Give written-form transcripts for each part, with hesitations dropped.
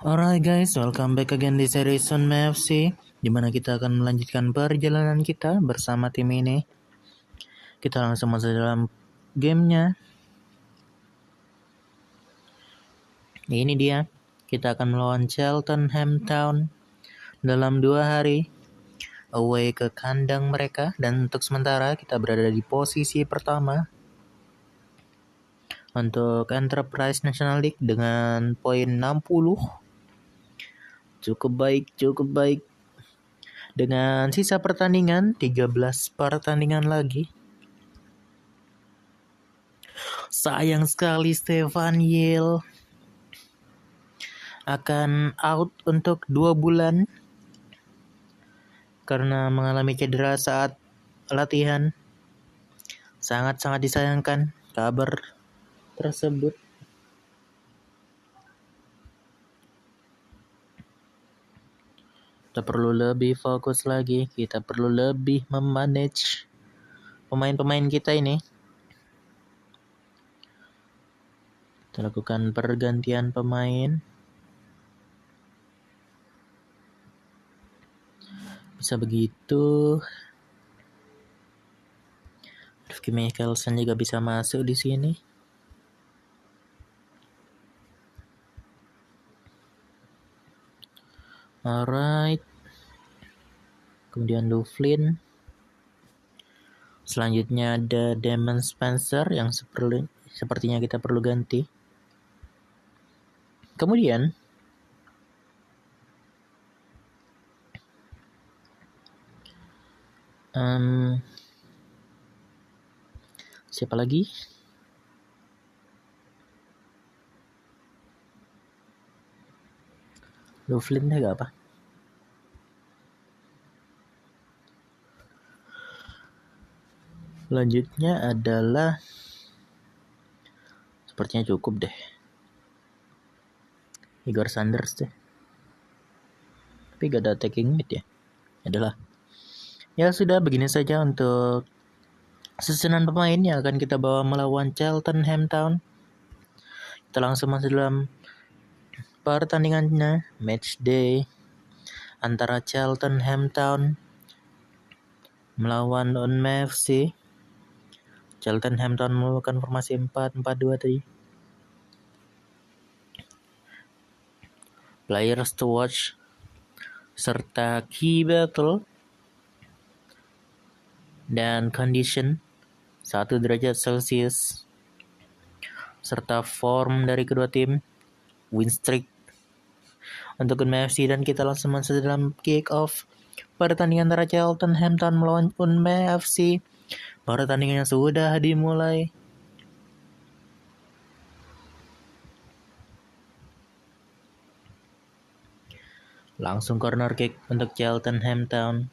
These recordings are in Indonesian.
Alright guys, welcome back again di series Sunme FC, dimana kita akan melanjutkan perjalanan kita bersama tim ini. Kita langsung masuk dalam gamenya. Ini dia, kita akan melawan Cheltenham Town dalam 2 hari away ke kandang mereka. Dan untuk sementara kita berada di posisi pertama untuk Enterprise National League dengan poin 60. Cukup baik. Dengan sisa pertandingan 13 pertandingan lagi. Sayang sekali Stefan Yale akan out untuk 2 bulan karena mengalami cedera saat latihan. Sangat-sangat disayangkan kabar tersebut. Kita perlu lebih fokus lagi. Kita perlu lebih memanage pemain-pemain kita ini. Kita lakukan pergantian pemain. Bisa begitu. Rifki Mikkelsen juga bisa masuk di sini. Alright. Kemudian Loughlin. Selanjutnya ada Damon Spencer yang sepertinya kita perlu ganti. Kemudian siapa lagi? Loughlin agak apa? Selanjutnya adalah sepertinya cukup deh. Igor Sanders deh. Tapi gak ada attacking mid ya. Adalah. Ya sudah, begini saja untuk susunan pemain yang akan kita bawa melawan Cheltenham Town. Kita langsung masuk dalam pertandingannya, match day antara Cheltenham Town melawan Sunme FC. Cheltenham Town melakukan formasi 4-4-2 tadi. Players to watch serta key battle dan condition 1 derajat Celcius serta form dari kedua tim, win streak untuk Sunme FC. Dan kita langsung masuk dalam kick off pertandingan antara Cheltenham Town melawan Sunme FC. Pertandingannya sudah dimulai. Langsung corner kick untuk Cheltenham Town.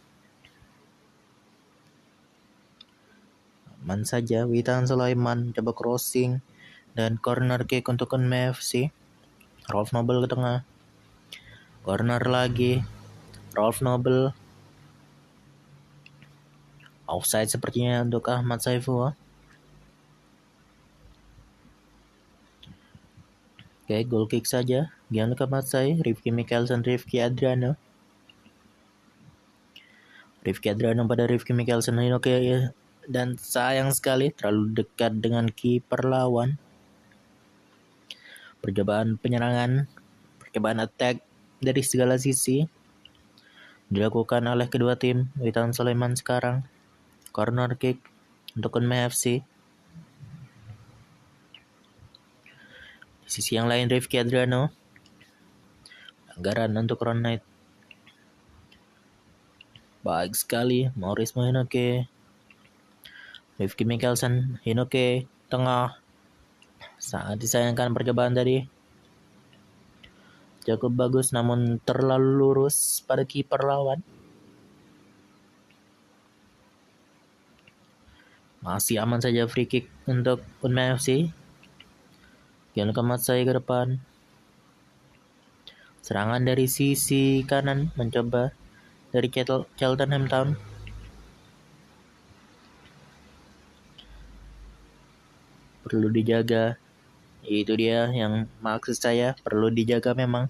Aman saja, Witan Sulaiman coba crossing dan corner kick untuk Sunme FC. Rolf Nobel ke tengah. Corner lagi. Rolf Nobel. Offside sepertinya untuk Ahmad Saifullah. Oke, goal kick saja. Gianluca Matsai, Rifki Mikkelsen, Rifki Adriano. Rifki Adriano pada Rifki Mikkelsen. Oke, dan sayang sekali terlalu dekat dengan kiper lawan. Percobaan penyerangan, percobaan attack dari segala sisi dilakukan oleh kedua tim. Witan Sulaiman sekarang corner kick untuk Sunme FC. Di sisi yang lain Rifki Adriano, anggaran untuk Ron Knight. Baik sekali Maurice Hinoke, Rifki Mikkelsen, Hinoke tengah. Sangat disayangkan percobaan tadi. Cukup bagus namun terlalu lurus pada kiper lawan. Masih aman saja free kick untuk Sunme FC. Gianluca Matsai ke depan. Serangan dari sisi kanan mencoba dari Cheltenham Town. Perlu dijaga. Itu dia yang maksud saya, perlu dijaga memang.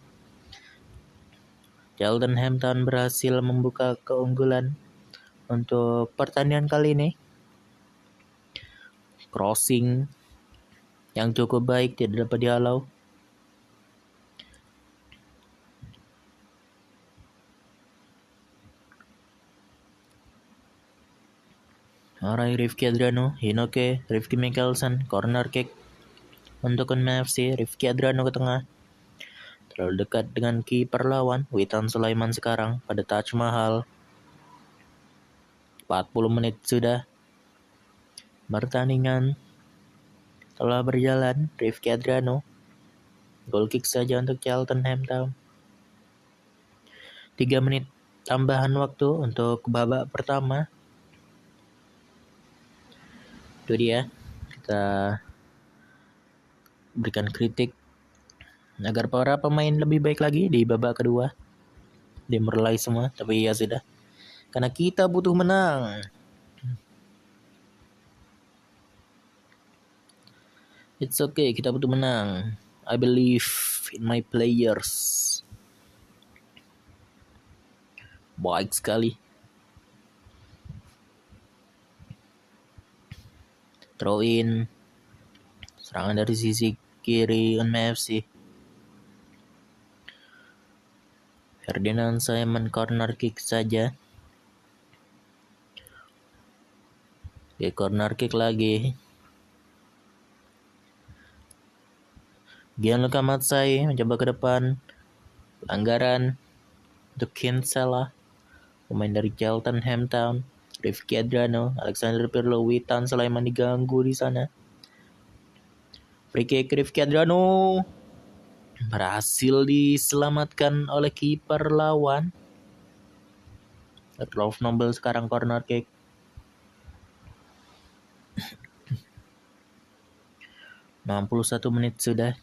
Cheltenham berhasil membuka keunggulan untuk pertandingan kali ini. Crossing yang cukup baik tidak dapat dihalau. Alright, Rifki Adrano, Hinoke, Rifki Mikkelsen, corner kick untuk NFC. Rifki Adrano ke tengah, terlalu dekat dengan kiper lawan. Witan Sulaiman sekarang pada Taj Mahal. 40 menit sudah pertandingan telah berjalan. Rifki Adrano, goal kick saja untuk Cheltenham Town. 3 menit tambahan waktu untuk babak pertama. Itu dia, kita berikan kritik agar para pemain lebih baik lagi di babak kedua. Dimerlai semua, tapi ya sudah, karena kita butuh menang. It's okay, kita butuh menang. I believe in my players. Baik sekali. Throw in, serangan dari sisi kiri NFC. Ferdinand Simon corner kick saja. Oke, corner kick lagi. Gianluca Matsai mencoba ke depan. Pelanggaran untuk Kinsella, pemain dari Cheltenham Town. Rifki Adrano, Alexander Pirlo, Witan Sulaiman diganggu di sana. Free kick Rifki Adrano berhasil diselamatkan oleh kiper lawan. Rolf Nobel sekarang corner kick. ...61 menit sudah.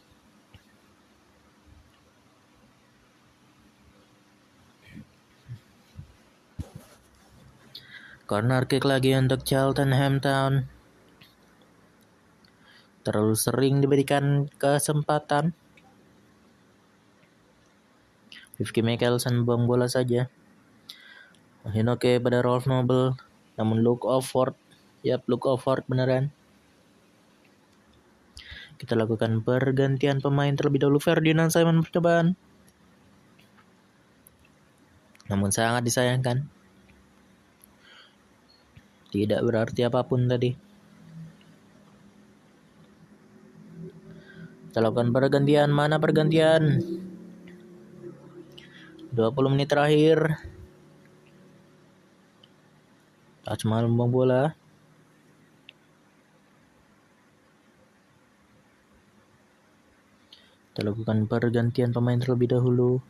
Corner kick lagi untuk Cheltenham Town. Terlalu sering diberikan kesempatan. Rifki Mikkelsen buang bola saja. Hinoke pada Rolf Nobel, namun look offward. Yap, look offward beneran. Kita lakukan pergantian pemain terlebih dahulu. Ferdinand Simon percobaan, namun sangat disayangkan. Tidak berarti apapun tadi. Kita lakukan pergantian. Mana pergantian? 20 menit terakhir. Taj Mahal membuang bola. Kita lakukan pergantian pemain terlebih dahulu.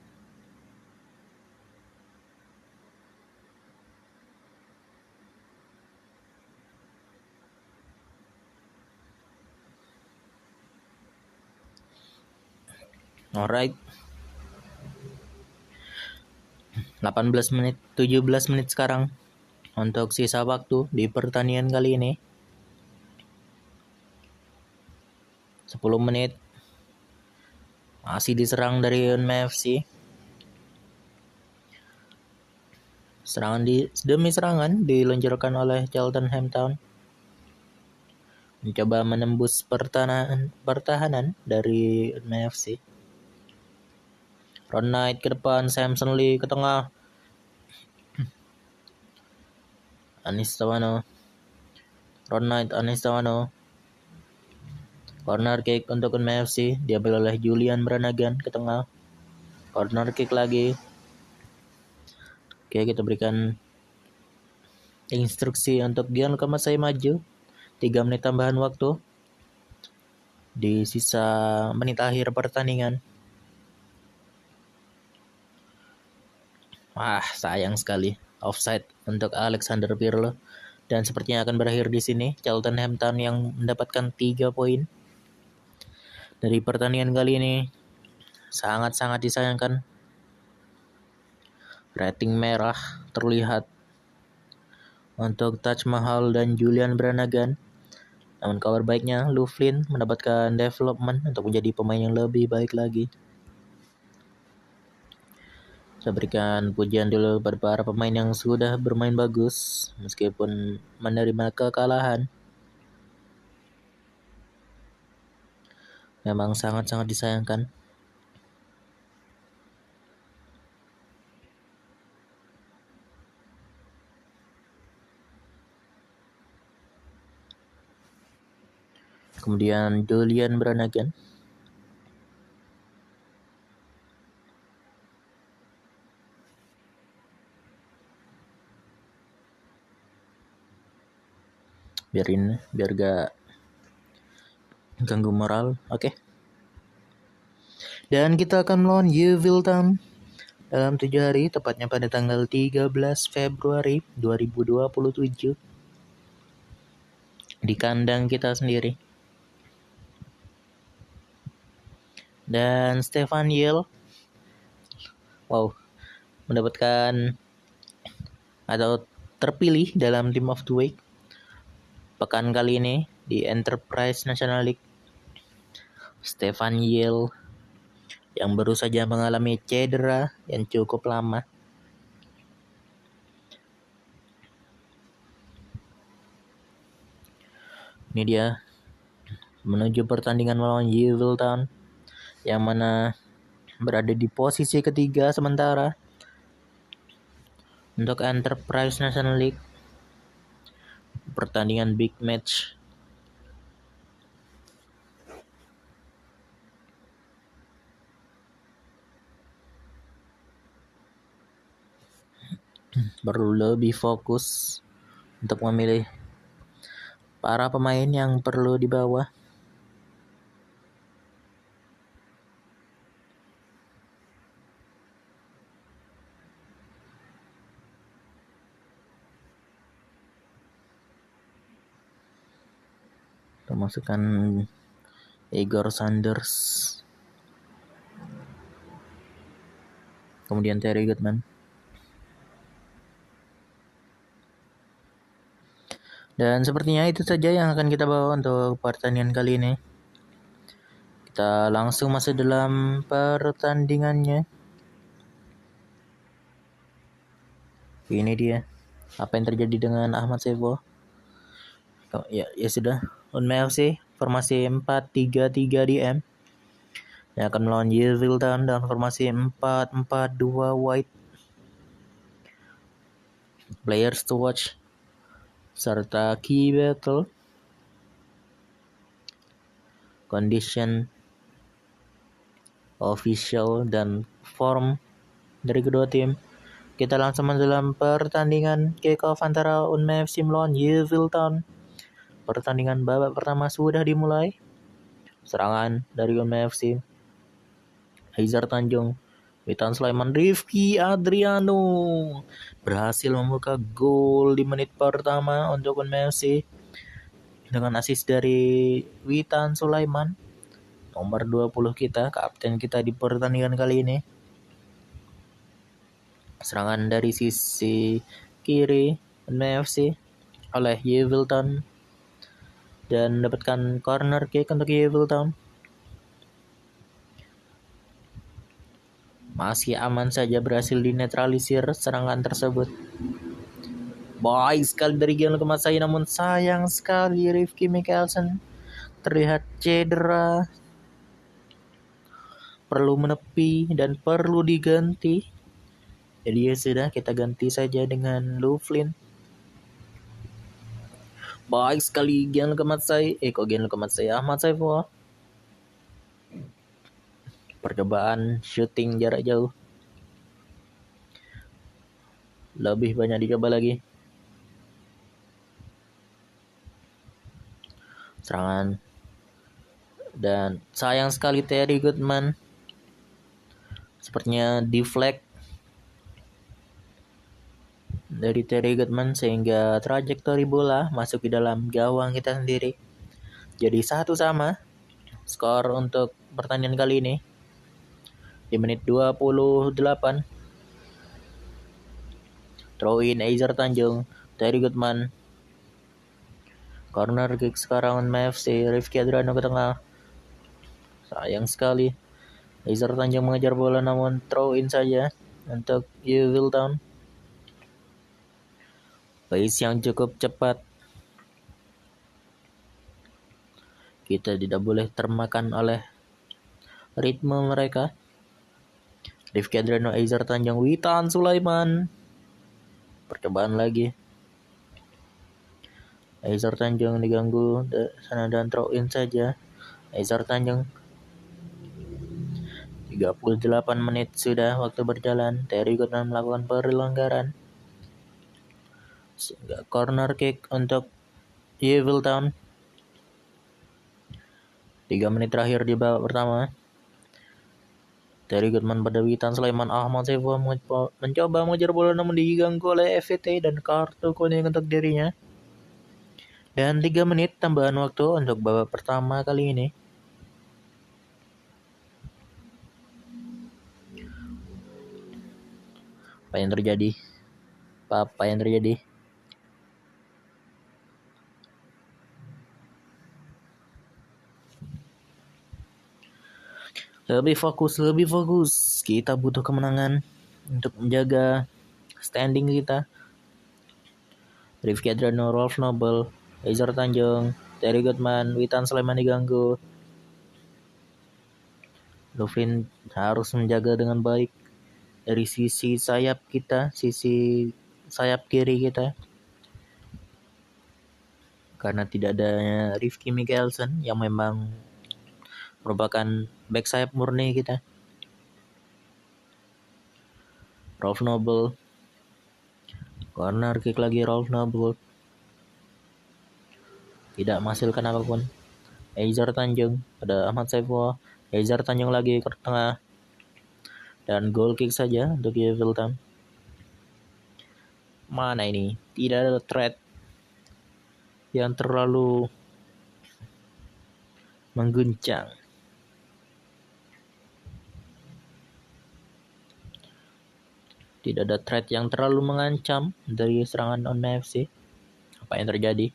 Alright. 17 menit sekarang untuk sisa waktu di pertandingan kali ini. 10 menit masih diserang dari NFC. Demi serangan diluncurkan oleh Cheltenham Town. Mencoba menembus pertahanan dari NFC. Ron Knight ke depan, Samson Lee ke tengah. Anis Tawano. Ron Knight, Anis Tawano. Corner kick untuk NFC, diambil oleh Julian Brannigan ke tengah. Corner kick lagi. Oke, kita berikan instruksi untuk Gianluca Matsai maju. 3 menit tambahan waktu di sisa menit akhir pertandingan. Sayang sekali, offside untuk Alexander Pirlo, dan sepertinya akan berakhir di sini. Cheltenham Town yang mendapatkan 3 poin dari pertandingan kali ini. Sangat-sangat disayangkan. Rating merah terlihat untuk Taj Mahal dan Julian Brannigan. Namun kabar baiknya, Lou Flynn mendapatkan development untuk menjadi pemain yang lebih baik lagi. Saya berikan pujian dulu pada para pemain yang sudah bermain bagus meskipun menerima kekalahan. Memang sangat-sangat disayangkan. Kemudian Julian Brannigan. Biar gak ganggu moral. Oke. Dan kita akan melawan Yeovil Town dalam 7 hari, tepatnya pada tanggal 13 Februari 2027 di kandang kita sendiri. Dan Stefan Yell mendapatkan atau terpilih dalam Team of the Week pekan kali ini di Enterprise National League. Stefan Yell yang baru saja mengalami cedera yang cukup lama. Ini dia menuju pertandingan melawan Yeovil Town yang mana berada di posisi ketiga sementara untuk Enterprise National League. Pertandingan big match. Perlu lebih fokus untuk memilih para pemain yang perlu dibawa. Memasukkan Igor Sanders, kemudian Terry Goodman. Dan sepertinya itu saja yang akan kita bawa untuk pertandingan kali ini. Kita langsung masuk dalam pertandingannya. Ini dia apa yang terjadi dengan Ahmad Sevo. Ya sudah. Unmel FC formasi 4-3-3 DM yang akan melawan Yeovil Town dalam formasi 4-4-2 white. Players to watch serta key battle, condition, official, dan form dari kedua tim. Kita langsung masuk dalam pertandingan kick-off antara Unmel FC melawan Yeovil Town. Pertandingan babak pertama sudah dimulai. Serangan dari Unmel FC. Haizar Tanjung, Witan Sulaiman, Rifki Adriano berhasil membuka gol di menit pertama untuk Unmel FC dengan assist dari Witan Sulaiman, nomor 20 kita, kapten kita di pertandingan kali ini. Serangan dari sisi kiri Unmel FC oleh Yeovil Town dan mendapatkan corner kick untuk Yeovil Town. Masih aman saja berhasil dinetralisir serangan tersebut. Baik sekali dari Gian Lukemasai, namun sayang sekali Rifki Mikkelsen terlihat cedera. Perlu menepi dan perlu diganti. Jadi ya sudah, kita ganti saja dengan Louflin. Baik sekali Gian Lukemasai. Gian Lukemasai, Ahmad Saifullah. Percobaan shooting jarak jauh. Lebih banyak dicoba lagi. Serangan. Dan sayang sekali Terry Goodman. Sepertinya deflect dari Terry Goodman sehingga trajektori bola masuk di dalam gawang kita sendiri. Jadi 1-1 skor untuk pertandingan kali ini. Di menit 28 throw in Haizar Tanjung, Terry Goodman, corner kick sekarang Unmel FC, Rifki Adriano ke tengah. Sayang sekali Haizar Tanjung mengejar bola namun throw in saja untuk Yeovil Town. Pace yang cukup cepat. Kita tidak boleh termakan oleh ritme mereka. Rifki Adrano, Aizar Tanjung, Witan Sulaiman. Percobaan lagi. Aizar Tanjung diganggu sana dan throw in saja. Aizar Tanjung. 38 menit sudah waktu berjalan. Terry Goodman melakukan pelanggaran. Corner kick untuk Yeovil Town. 3 menit terakhir di babak pertama. Terry Goodman pada Witan Sulaiman. Ahmad Saifullah mencoba mengejar bola namun diganggu oleh FVT dan kartu kuning untuk dirinya. Dan 3 menit tambahan waktu untuk babak pertama kali ini. Apa yang terjadi? Lebih fokus. Kita butuh kemenangan untuk menjaga standing kita. Rifki Adrano, Rolf Noble, Aizar Tanjung, Terry Goodman, Witan Sulaiman diganggu. Lovin harus menjaga dengan baik dari sisi sayap kiri kita. Karena tidak adanya Rifki Mikkelsen yang memang merupakan back sayap murni kita. Rolf Noble. Corner kick lagi Rolf Noble. Tidak menghasilkan apapun. Aizar Tanjung pada Ahmad Saifullah. Aizar Tanjung lagi ke tengah. Dan goal kick saja untuk Yeovil Town. Mana ini? Tidak ada threat yang terlalu mengguncang. Tidak ada threat yang terlalu mengancam dari serangan Onma FC. Apa yang terjadi?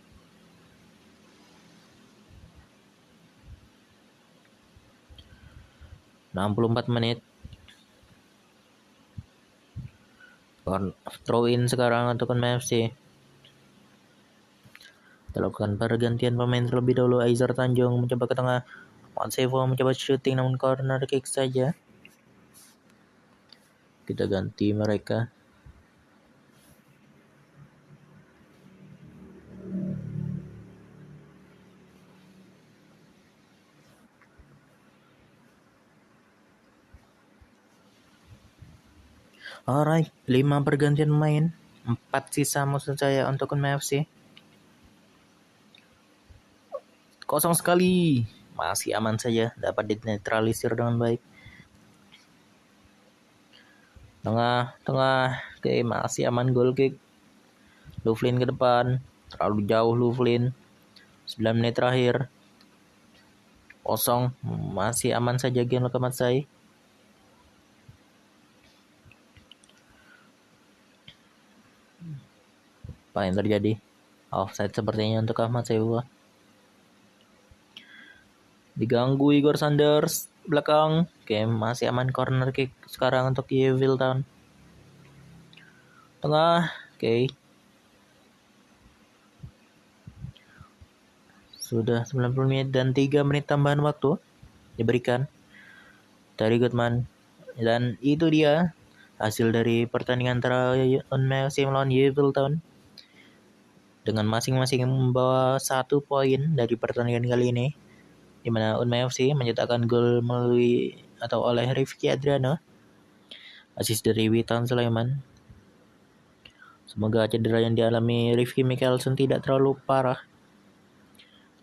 ...64 menit. Throw in sekarang untuk Onma FC. Kita lakukan pergantian pemain terlebih dahulu. Aizar Tanjung mencoba ke tengah. Ahmad Saifullah mencoba shooting namun corner kick saja. Kita ganti mereka. Alright, 5 pergantian pemain, 4 sisa maksud saya untuk Onma FC. Kosong sekali. Masih aman saja, dapat dinetralisir dengan baik. Tengah. Oke, masih aman, goal kick. Louvlin ke depan. Terlalu jauh Louvlin. 9 menit terakhir. Kosong. Masih aman saja Gen Lokamatsai. Apa yang terjadi? Offside sepertinya untuk Ahmad Saifullah. Diganggu Igor Sanders belakang. Oke, masih aman, corner kick sekarang untuk Yeovil Town. Tengah. Oke. Sudah 90 menit dan 3 menit tambahan waktu diberikan dari Goodman. Dan itu dia hasil dari pertandingan antara Onma FC melawan Yeovil Town. Dengan masing-masing membawa 1 poin dari pertandingan kali ini. Di mana Onma FC mencetakkan gol melalui atau oleh Rifki Adrano. Asis dari Witan Sulaiman. Semoga cedera yang dialami Rifki Mikkelsen tidak terlalu parah.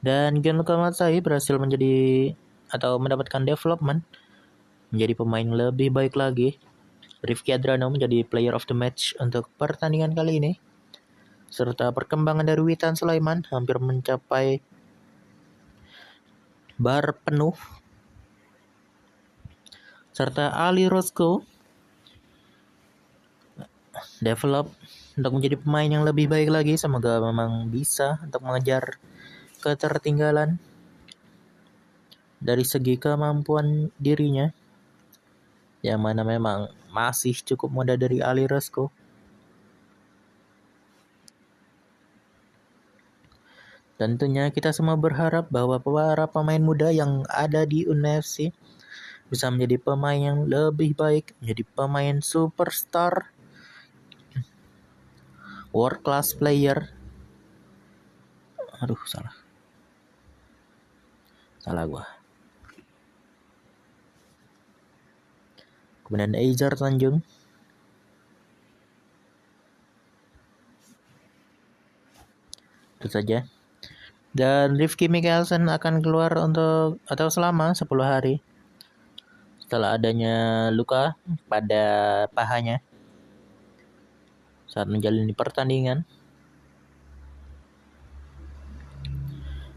Dan Gen Lokamatsai berhasil menjadi atau mendapatkan development menjadi pemain lebih baik lagi. Rifki Adrano menjadi player of the match untuk pertandingan kali ini. Serta perkembangan dari Witan Sulaiman hampir mencapai bar penuh. Serta Ali Roscoe develop untuk menjadi pemain yang lebih baik lagi. Semoga memang bisa untuk mengejar ketertinggalan dari segi kemampuan dirinya, yang mana memang masih cukup muda dari Ali Resko. Tentunya kita semua berharap bahwa para pemain muda yang ada di UNFC bisa menjadi pemain yang lebih baik, menjadi pemain superstar, world class player. Aduh, salah gua. Kemudian Eizer Tanjung, itu saja. Dan Rifki Mikkelsen akan keluar untuk atau selama 10 hari setelah adanya luka pada pahanya saat menjalani pertandingan.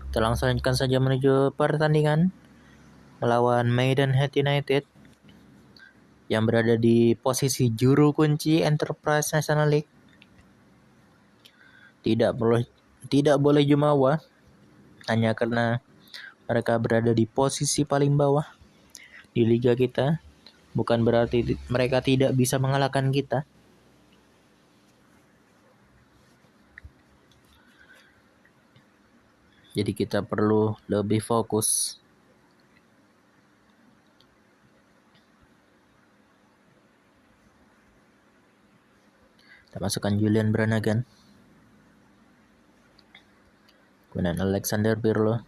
Kita langsungkan saja menuju pertandingan melawan Maidenhead United yang berada di posisi juru kunci Enterprise National League. Tidak boleh jumawa hanya karena mereka berada di posisi paling bawah di liga kita. Bukan berarti mereka tidak bisa mengalahkan kita. Jadi kita perlu lebih fokus. Kita masukkan Julian Brannigan, kemudian Alexander Pirlo.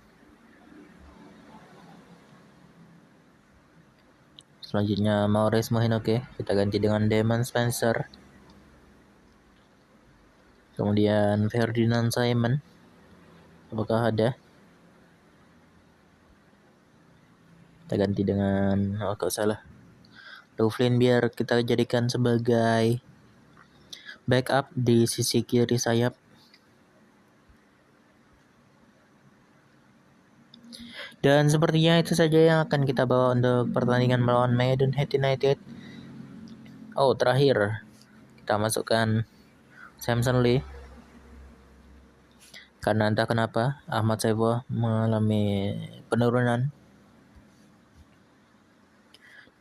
Selanjutnya Maurice Mohinoke, kita ganti dengan Damon Spencer. Kemudian Ferdinand Simon, apakah ada? Kita ganti dengan Loughlin biar kita jadikan sebagai backup di sisi kiri sayap. Dan sepertinya itu saja yang akan kita bawa untuk pertandingan melawan Maidenhead United. Oh, terakhir kita masukkan Samson Lee. Karena entah kenapa Ahmad Saifuah mengalami penurunan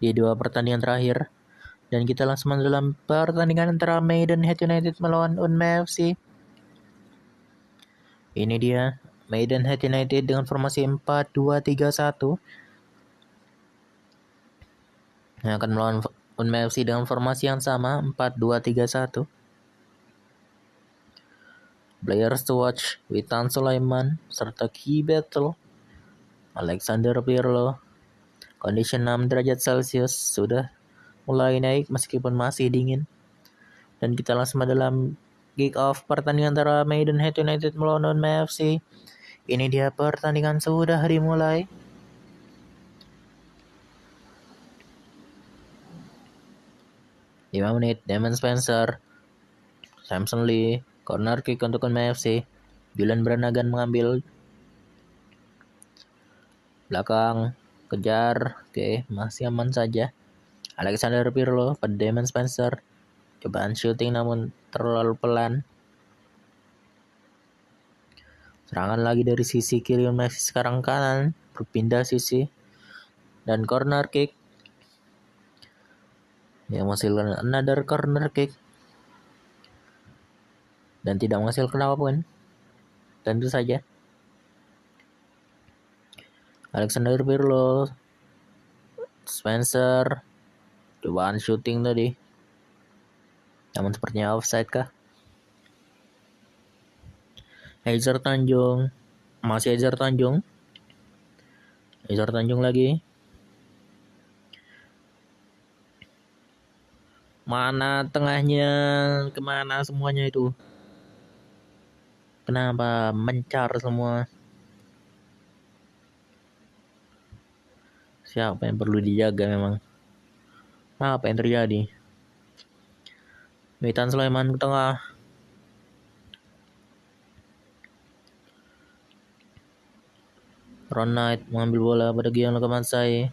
di 2 pertandingan terakhir. Dan kita langsung dalam pertandingan antara Maidenhead United melawan Unma FC. Ini dia Maidenhead United dengan formasi 4-2-3-1 yang akan melawan Unma FC dengan formasi yang sama 4-2-3-1. Players to watch: Witan Sulaiman serta Key Battle, Alexander Pirlo. Condition 6 derajat Celcius, sudah mulai naik meskipun masih dingin. Dan kita langsung dalam kick off pertandingan antara Maidenhead United melawan Unma FC. Ini dia pertandingan sudah dimulai. Lima menit, Damon Spencer, Samson Lee, corner kick untuk Unma FC. Julian Brannigan mengambil belakang, kejar, oke, masih aman saja. Alexander Pirlo pada Damon Spencer, cobaan shooting namun terlalu pelan. Serangan lagi dari sisi kiri Unma FC, sekarang kanan, berpindah sisi, dan corner kick yang menghasilkan another corner kick dan tidak menghasilkan apapun. Tentu saja Alexander Pirlo, Spencer, cobaan shooting tadi, namun sepertinya offside kah? Eizer Tanjung, masih Eizer Tanjung lagi. Mana tengahnya, kemana semuanya itu? Kenapa mencar semua? Siapa yang perlu dijaga memang? Apa yang terjadi? Witan Sulaiman ke tengah. Ron Knight mengambil bola pada Gion Lokamansai.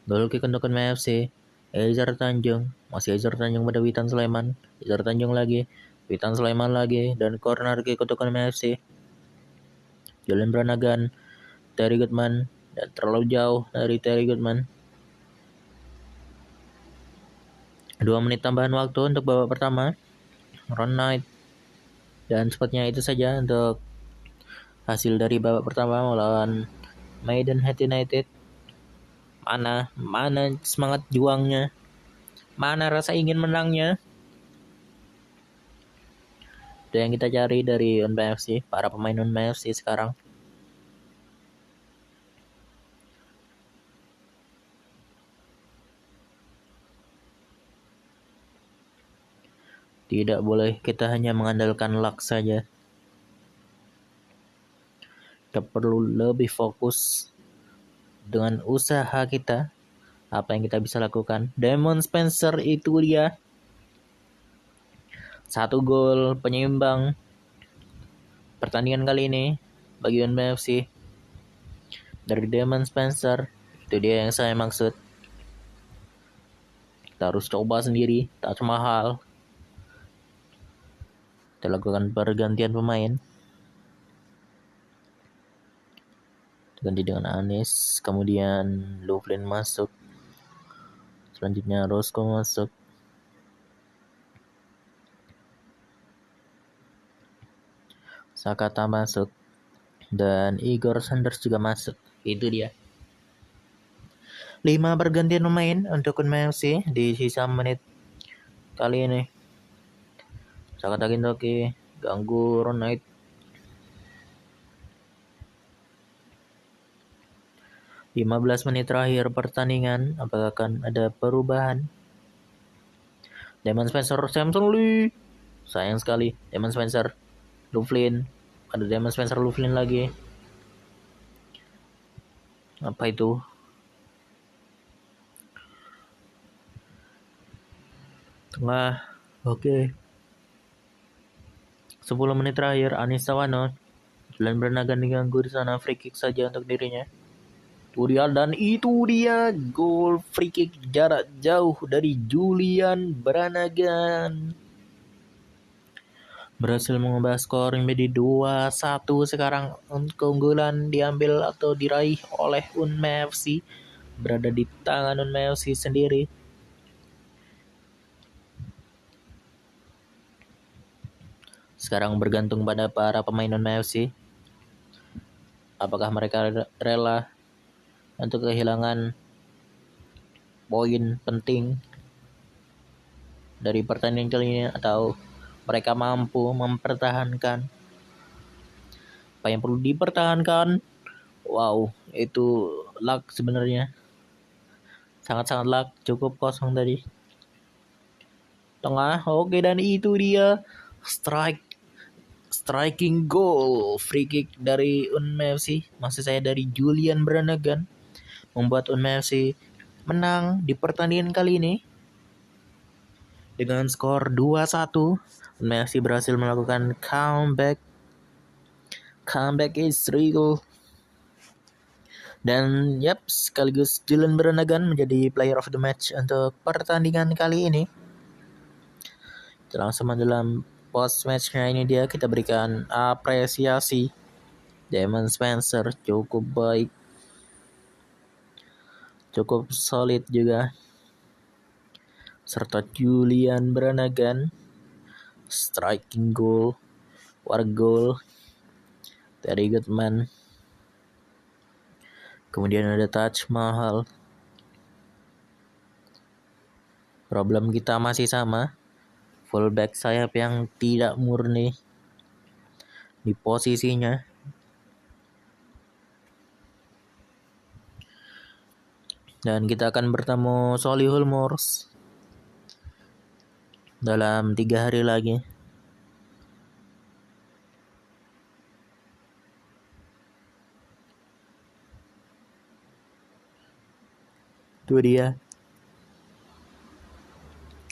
Goal kick untuk Unma FC. Eizer Tanjung, masih Eizer Tanjung pada Witan Sulaiman. Eizer Tanjung lagi, Witan Sulaiman lagi, dan corner kick untuk Unma FC. Julian Brannigan, Terry Goodman, dan terlalu jauh dari Terry Goodman. 2 menit tambahan waktu untuk babak pertama. Ron Knight. Dan sepertinya itu saja untuk hasil dari babak pertama melawan Maidenhead United. Mana semangat juangnya? Mana rasa ingin menangnya? Itu yang kita cari dari Unpad FC, para pemain Unpad FC sekarang. Tidak boleh kita hanya mengandalkan luck saja. Kita perlu lebih fokus dengan usaha kita. Apa yang kita bisa lakukan? Damon Spencer itu dia. 1 gol penyeimbang pertandingan kali ini bagi Unpad FC dari Damon Spencer. Itu dia yang saya maksud. Kita harus coba sendiri, Taj Mahal. Kita lakukan pergantian pemain. Ganti dengan Anis, kemudian Louvlin masuk. Selanjutnya Roscoe masuk. Sakata masuk. Dan Igor Sanders juga masuk. Itu dia. 5 pergantian pemain untuk Unpad FC di sisa menit kali ini. Sakata Gintoki ganggu Ron Knight. 15 menit terakhir pertandingan, apakah akan ada perubahan? Damon Spencer, Samson Lee. Sayang sekali, Damon Spencer, Louvlin. Ada Damon Spencer, Louvlin lagi. Apa itu? Tengah. Oke. 10 menit terakhir, Anis Tawano. Jalan Bernagan diganggu di sana, free kick saja untuk dirinya. Itu dia gol free kick jarak jauh dari Julian Brannagan. Berhasil mengubah skor menjadi 2-1 sekarang. Keunggulan diambil atau diraih oleh Unpad FC. Berada di tangan Unpad FC sendiri. Sekarang bergantung pada para pemain Unpad FC. Apakah mereka rela untuk kehilangan poin penting dari pertandingan kali ini, atau mereka mampu mempertahankan apa yang perlu dipertahankan. Wow, itu luck sebenarnya. Sangat-sangat luck, cukup kosong tadi. Tengah, oke, dan itu dia striking goal free kick dari Unpad FC. Maksud saya dari Julian Brannagan, membuat Unpad FC menang di pertandingan kali ini dengan skor 2-1. Unpad FC berhasil melakukan comeback is real. Dan sekaligus Julian Brannagan menjadi player of the match untuk pertandingan kali ini. Kita langsung dalam post matchnya ini dia, kita berikan apresiasi. Damon Spencer cukup baik, cukup solid juga. Serta Julian Brannagan striking goal, war goal dari Goodman. Kemudian ada Taj Mahal. Problem kita masih sama, fullback sayap yang tidak murni di posisinya. Dan kita akan bertemu Solihull Moors dalam 3 hari lagi. Itu dia.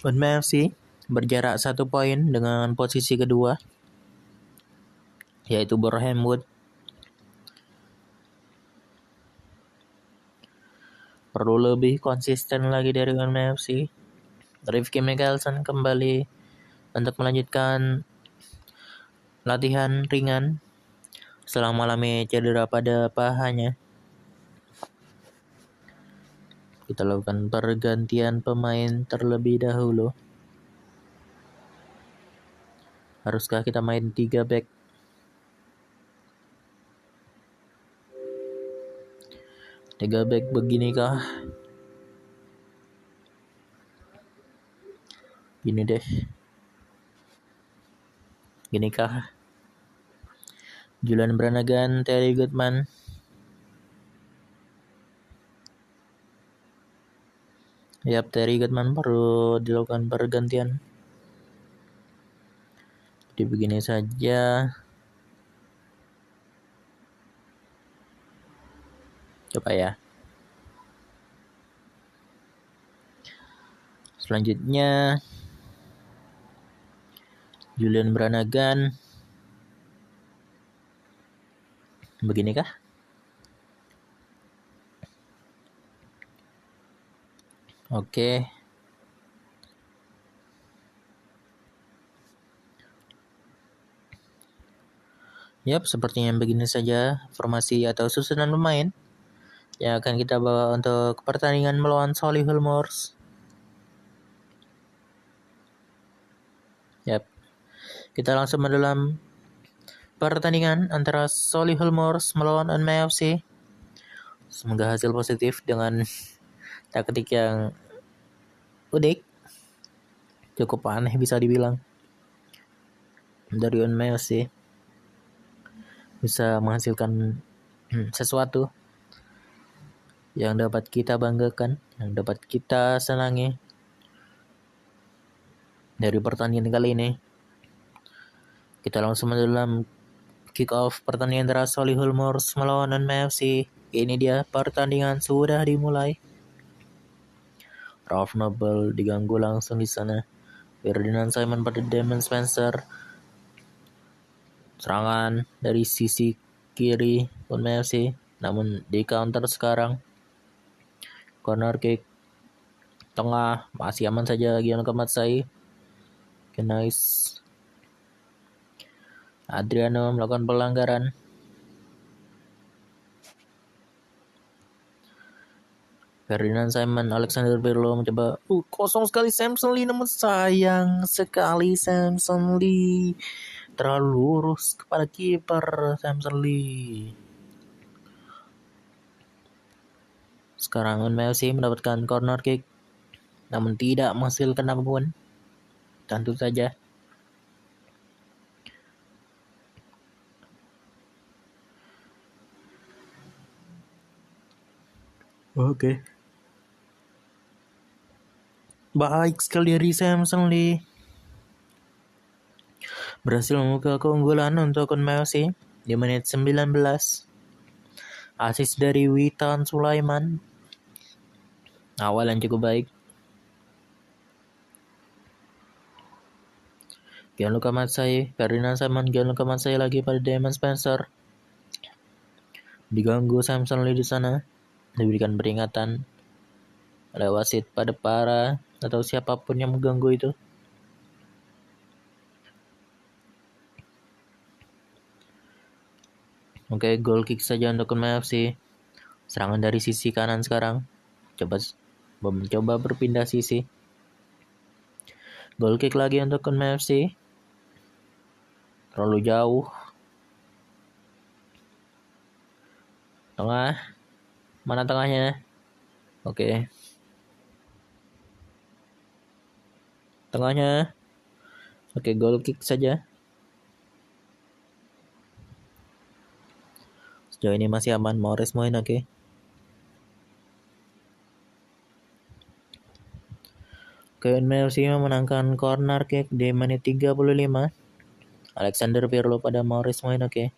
Unpad FC berjarak 1 poin dengan posisi kedua, yaitu Boreham Wood. Perlu lebih konsisten lagi dari Unpad FC. Rifki Michelson kembali untuk melanjutkan latihan ringan setelah mengalami cedera pada pahanya. Kita lakukan pergantian pemain terlebih dahulu. Haruskah kita main 3 back? Tiga back beginikah? Gini deh. Ginikah? Julian Brannigan, Terry Goodman. Yap, Terry Goodman perlu dilakukan pergantian. Jadi begini saja. Coba ya. Selanjutnya Julian Brannigan. Beginikah? Oke. Yap, sepertinya begini saja formasi atau susunan pemain yang akan kita bawa untuk pertandingan melawan Solihull Moors. Yap. Kita langsung dalam pertandingan antara Solihull Moors melawan Unmay FC. Semoga hasil positif dengan taktik yang unik, cukup aneh bisa dibilang, dari Unmay FC bisa menghasilkan sesuatu yang dapat kita banggakan, yang dapat kita senangi dari pertandingan kali ini. Kita langsung dalam kick off pertandingan antara Solihull Moors melawan Unmay FC. Ini dia pertandingan sudah dimulai. Ralph Noble diganggu langsung di sana. Ferdinand Simon pada Damon Spencer. Serangan dari sisi kiri Unmay FC, namun di counter sekarang. Corner kick tengah masih aman saja Gianluca Matsai. Nice. Adriano melakukan pelanggaran. Ferdinand Simon, Alexander Pirlo mencoba kosong sekali Samson Lee, namun sayang sekali Samson Lee terlalu lurus kepada kiper Samson Lee. Sekarang Unmay FC mendapatkan corner kick, namun tidak menghasilkan apapun. Tentu saja. Oke. Baik sekali dari Samson Lee. Berhasil membuka keunggulan untuk Unmay FC di menit 19. Asis dari Witan Sulaiman. Awal yang cukup baik. Gianluca Matsai, Ferdinand Simon, Gianluca Matsai lagi pada Damon Spencer. Diganggu Samson Lee di sana. Diberikan peringatan oleh wasit pada para atau siapapun yang mengganggu itu. Oke, goal kick saja untuk Unmay FC. Serangan dari sisi kanan sekarang. Mencoba berpindah sisi. Goal kick lagi untuk Unmay FC. Terlalu jauh. Tengah. Mana tengahnya? Oke. Tengahnya. Oke, goal kick saja. Sejauh ini masih aman. Maurice Moine, oke. Unmay FC memenangkan corner kick di menit 35. Alexander Pirlo pada Maurice Moine, oke.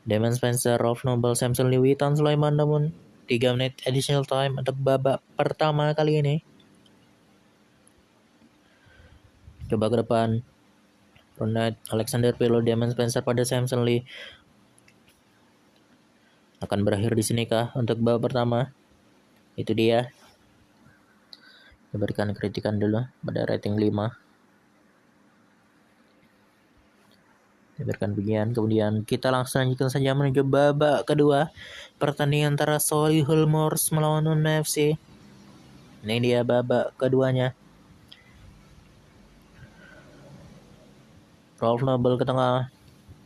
Damon Spencer, Ralph Noble, Samson Lee, Witan Sulaiman, namun 3 menit additional time untuk babak pertama kali ini. Coba ke depan. Ronald, Alexander Pirlo, Damon Spencer pada Samson Lee. Akan berakhir di sini kah untuk babak pertama? Itu dia. Kita berikan kritikan dulu pada rating 5. Biarkan begini. Kemudian kita langsung lanjutkan saja menuju babak kedua. Pertandingan antara Solihull Moors melawan Unma FC. Ini dia babak keduanya. Rolf Noble ke tengah.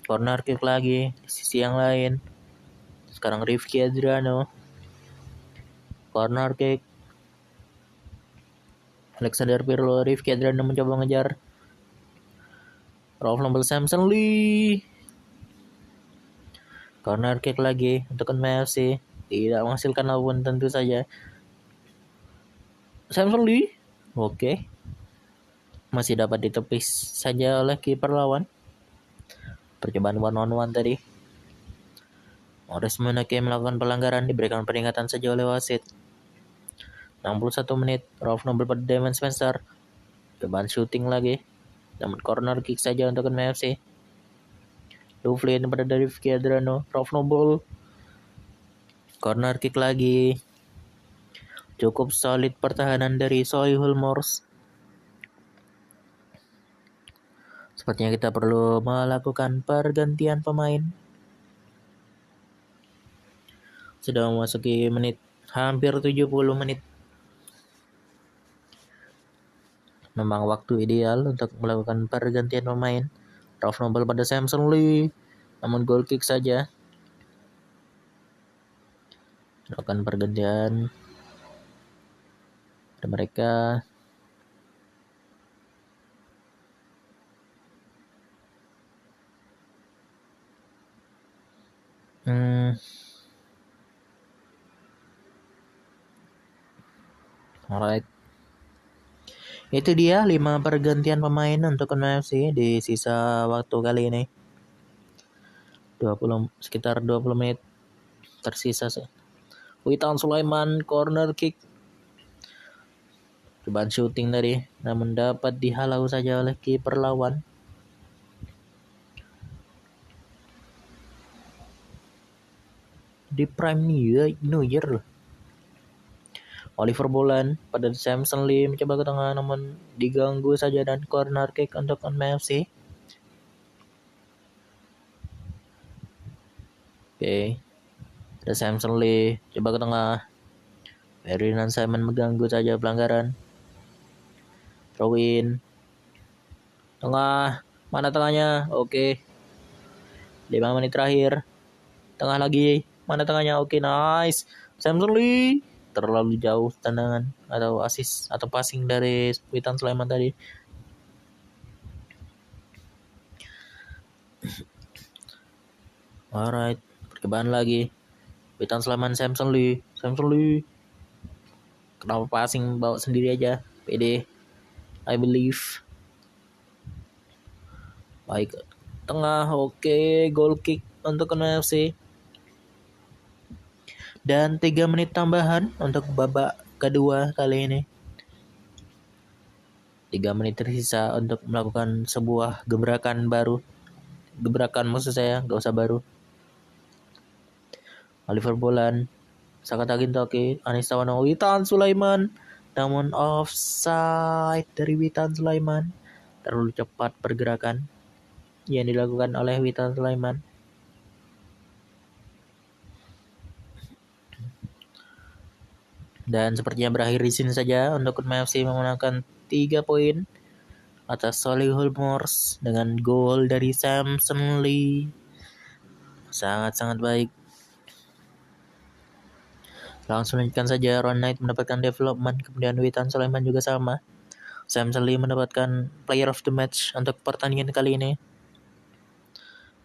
Corner kick lagi di sisi yang lain. Sekarang Rifki Adriano. Corner kick. Alexander Pirlo, Rifki Adriano mencoba mengejar. Rolf Noble, Samson Lee. Corner kick lagi untuk Unma FC. Tidak menghasilkan apapun tentu saja. Samson Lee. Oke. Masih dapat ditepis saja oleh kiper lawan. Percobaan one-on-one tadi. Morris Munake melakukan pelanggaran, diberikan peringatan saja oleh wasit. 61 menit, Rolf Noble pada Damon Spencer. Cobaan shooting lagi. Namun corner kick saja untuk Unma FC. Louflin pada Rifki Adriano. Rolf Noble. Corner kick lagi. Cukup solid pertahanan dari Solihull Moors. Sepertinya kita perlu melakukan pergantian pemain. Sudah memasuki menit hampir 70 menit. Memang waktu ideal untuk melakukan pergantian pemain. Rolf Noble pada Samson Lee. Namun goal kick saja. Melakukan pergantian. Ada mereka. Alright. Itu dia 5 pergantian pemain untuk Unma FC di sisa waktu kali ini. Sekitar 20 menit tersisa sih. Witan Sulaiman corner kick. Cobaan shooting tadi, namun dapat dihalau saja oleh kiper lawan. Di prime New Year. Oliver Boland pada Samson Lee mencoba ke tengah, namun diganggu saja dan corner kick untuk Unma FC. Oke. Ada Samson Lee coba ke tengah. Ferdinand Simon mengganggu saja pelanggaran. Throw in. Tengah. Mana tengahnya? Oke. 5 menit terakhir. Tengah lagi. Mana tengahnya? Oke, nice. Samson Lee. Terlalu jauh tendangan atau assist atau passing dari Witan Sulaiman tadi. Alright. Percobaan lagi. Witan Sulaiman, Samson Lee. Kenapa passing bawa sendiri aja? PD. I believe. Baik. Tengah. Oke. Goal kick untuk Unma FC. Dan 3 menit tambahan untuk babak kedua kali ini. 3 menit tersisa untuk melakukan sebuah gebrakan baru. Gebrakan maksud saya, gak usah baru. Oliver Boland, Saka Tagintoki, Anis Tawano, Witan Sulaiman. Namun offside dari Witan Sulaiman. Terlalu cepat pergerakan yang dilakukan oleh Witan Sulaiman. Dan sepertinya berakhir di sini saja untuk Unma FC memenangkan 3 poin atas Solihull Moors dengan gol dari Samson Lee. Sangat-sangat baik. Langsung lanjutkan saja. Ron Knight mendapatkan development, kemudian Witan Sulaiman juga sama. Samson Lee mendapatkan player of the match untuk pertandingan kali ini.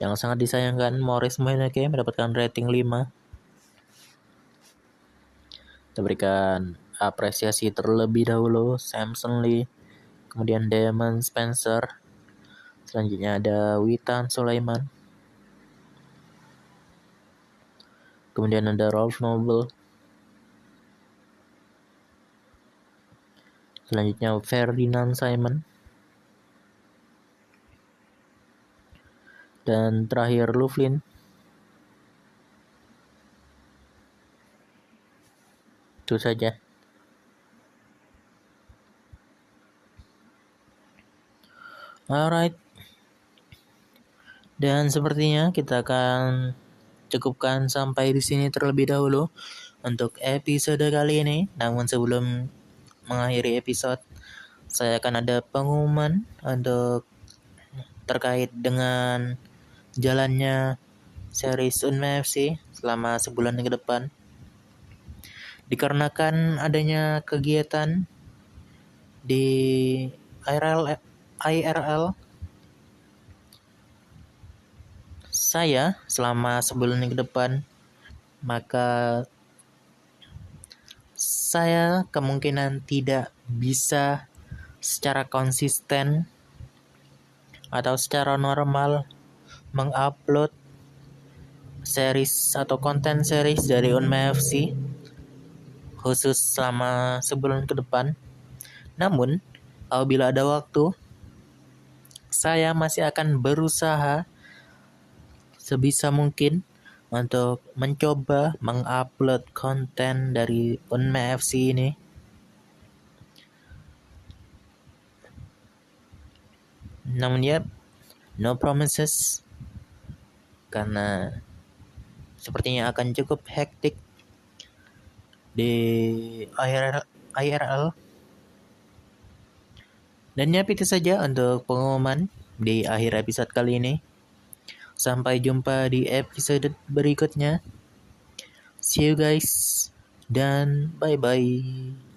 Yang sangat disayangkan, Morris Munake mendapatkan rating 5. Kita berikan apresiasi terlebih dahulu Samson Lee, kemudian Damon Spencer, selanjutnya ada Witan Sulaiman, kemudian ada Rolf Noble, selanjutnya Ferdinand Simon, dan terakhir Louflin. Itu saja. Alright. Dan sepertinya kita akan cukupkan sampai di sini terlebih dahulu untuk episode kali ini. Namun sebelum mengakhiri episode, saya akan ada pengumuman untuk terkait dengan jalannya series Unma FC selama sebulan ke depan. Dikarenakan adanya kegiatan di IRL saya selama sebulan ke depan, maka saya kemungkinan tidak bisa secara konsisten atau secara normal mengupload series atau konten series dari Unma FC khusus selama sebulan ke depan. Namun, apabila ada waktu, saya masih akan berusaha sebisa mungkin untuk mencoba mengupload konten dari Unma FC ini. Namun ya, no promises, karena sepertinya akan cukup hektik di IRL. Dan ya, itu saja untuk pengumuman di akhir episode kali ini. Sampai jumpa di episode berikutnya. See you guys, dan bye-bye.